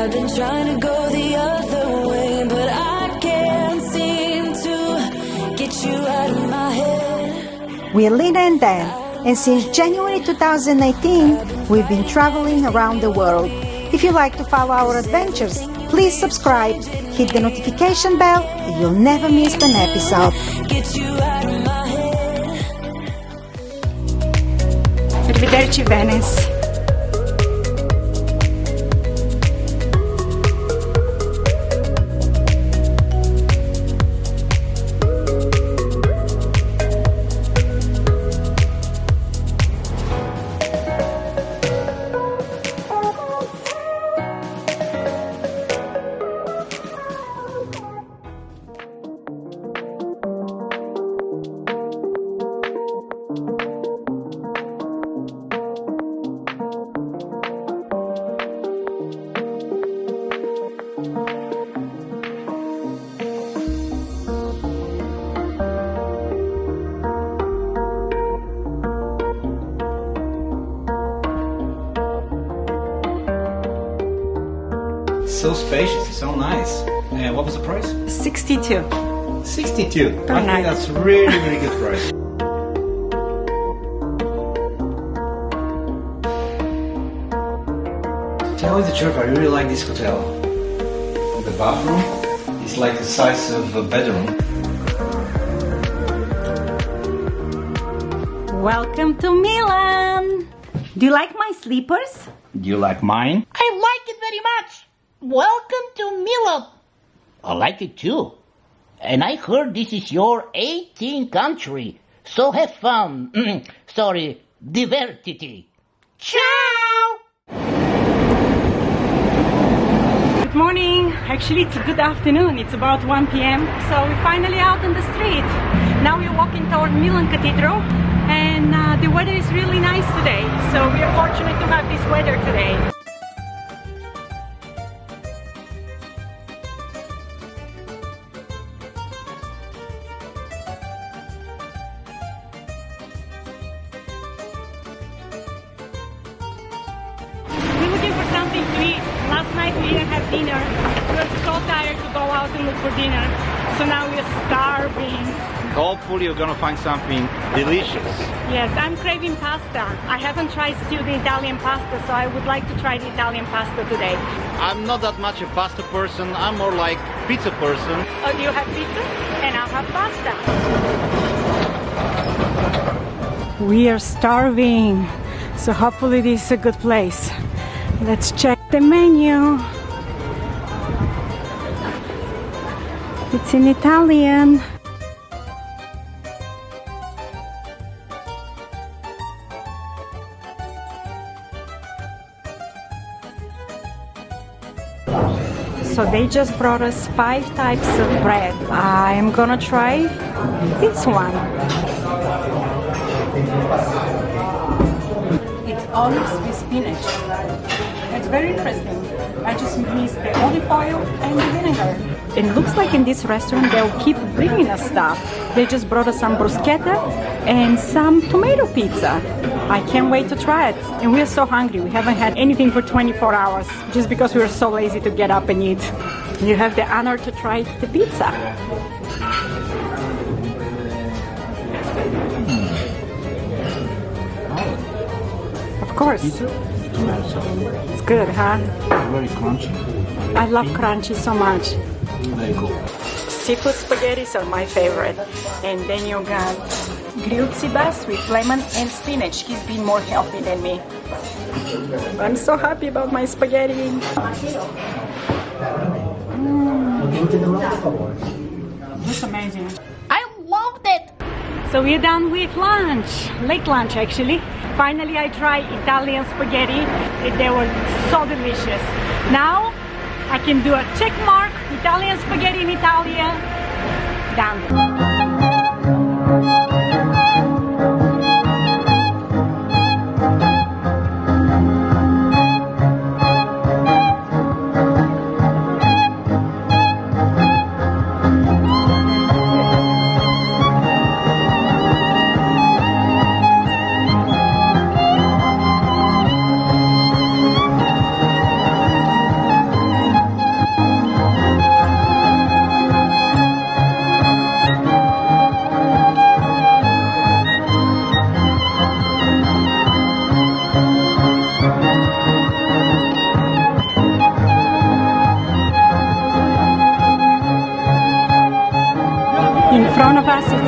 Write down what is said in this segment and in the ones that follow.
I've been trying to go the other way, but I can't seem to get you out of my head. We're Lina and Dan, and since January 2019, we've been traveling around the world. If you like to follow our adventures, please subscribe, hit the notification bell, and you'll never miss an episode. Get you out of my head. Arrivederci, Venice. So spacious, so nice. What was the price? 62. 62. Per I night. think that's really, really good price. Tell you the truth, I really like this hotel. The bathroom is like the size of a bedroom. Welcome to Milan. Do you like my slippers? Do you like mine? I like it very much. Welcome to Milan. I like it too. And I heard this is your 18th country. So have fun. Sorry, divertiti. Ciao! Good morning. Actually, it's a good afternoon. It's about 1 p.m. So we're finally out on the street. Now we're walking toward Milan Cathedral. And the weather is really nice today. So we are fortunate to have this weather today. We're looking for something to eat. Last night we didn't have dinner. We were so tired to go out and look for dinner. So now we're starving. Hopefully you're gonna find something delicious. Yes, I'm craving pasta. I haven't tried still the Italian pasta, so I would like to try the Italian pasta today. I'm not that much a pasta person, I'm more like pizza person. Oh, you have pizza? And I'll have pasta. We are starving, so hopefully this is a good place. Let's check the menu. It's in Italian. So they just brought us 5 types of bread. I'm gonna try this one. It's olives with spinach. It's very interesting. I just missed the olive oil and the vinegar. It looks like in this restaurant they'll keep bringing us stuff. They just brought us some bruschetta and some tomato pizza. I can't wait to try it. And we're so hungry. We haven't had anything for 24 hours just because we were so lazy to get up and eat. You have the honor to try the pizza. Of course. It's good, huh? Very crunchy. I love crunchy so much. Very cool. Seafood spaghettis are my favorite. And then you got grilled sea bass with lemon and spinach. He's been more healthy than me. I'm so happy about my spaghetti. It's amazing. I loved it. So we're done with lunch, late lunch actually. Finally I tried Italian spaghetti. They were so delicious. Now I can do a check mark, Italian spaghetti in Italia. Done.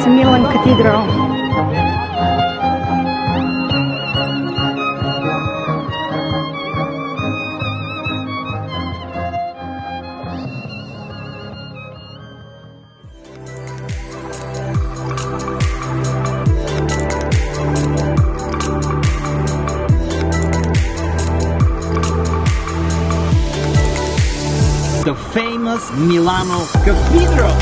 to Milan Cathedral. The famous Milano Cathedral.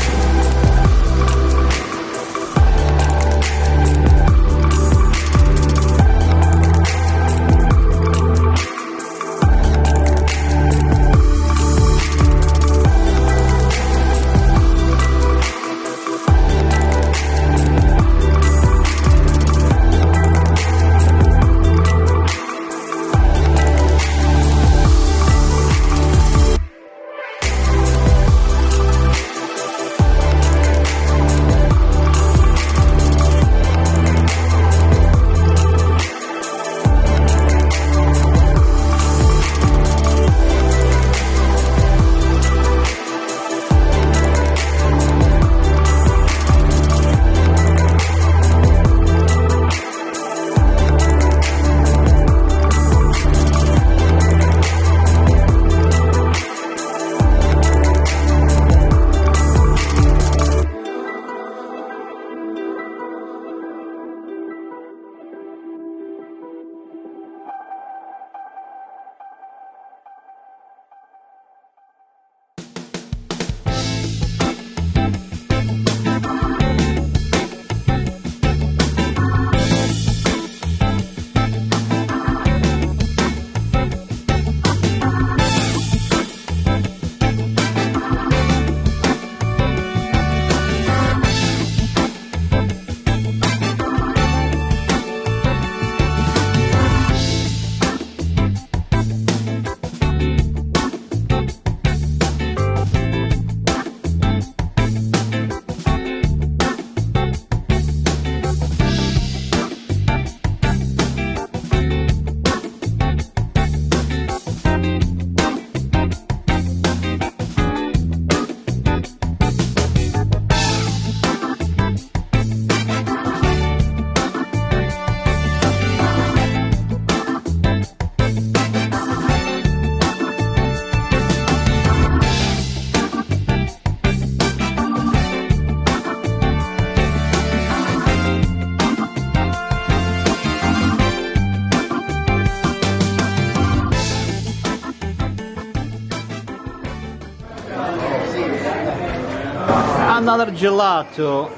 Another gelato.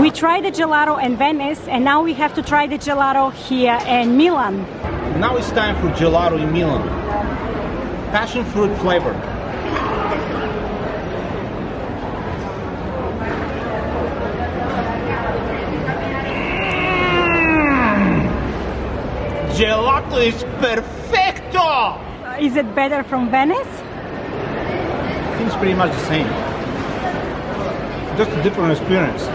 We tried the gelato in Venice, and now we have to try the gelato here in Milan. Now it's time for gelato in Milan. Passion fruit flavor. Gelato is perfecto! Is it better from Venice? I think it's pretty much the same. Just a different experience.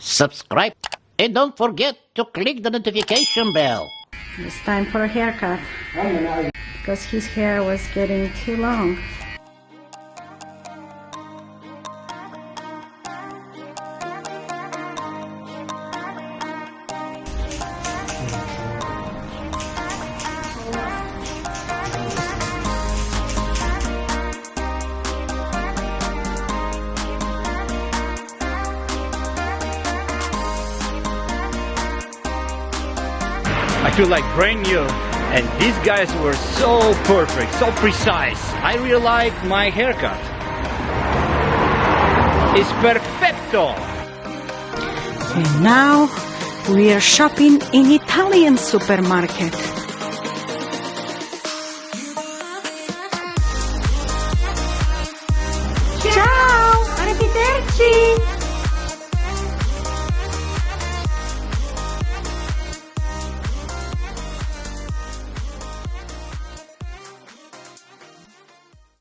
Subscribe and don't forget to click the notification bell. It's time for a haircut because his hair was getting too long. I feel like brand new, and these guys were so perfect, so precise. I really like my haircut. It's perfecto! And now we are shopping in Italian supermarket.